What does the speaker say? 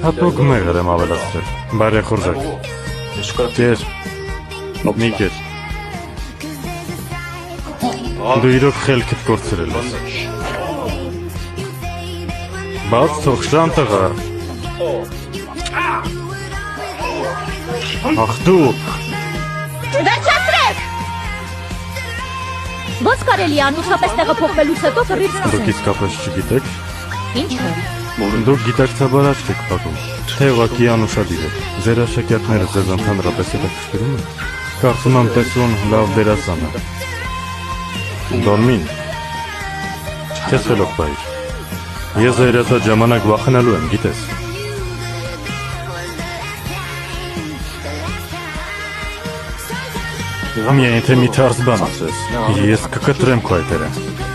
Հատուկ մեղր եմ ավելացրել, բարեխորժակ, կեր, մի կեր, դու իրոք խելքդ կորցրել ես, բաց թող շան տղա, ախ դու, Վերջացրեք! Ոնց կարելի է անմիջապես տեղը փոխվելուց հետո կռիվ դուք սկսել։ իսկապես չգիտեք, Ինչը։ դուք գիտակցաբար աչք եք փակում, թե ուղղակի անուշադիր եք, ձեր աշակերտները ձեզ ընդհանրապես հետաքրքրում են, կարծում եմ տեսուն լավ դերասան է, Դոնմին, քեզ բայր, ես այրած այդ ժամանակ վախենալու եմ, գիտես, Միայն թե մի թարս բան ասես, ես կկտրեմ քո այտերը։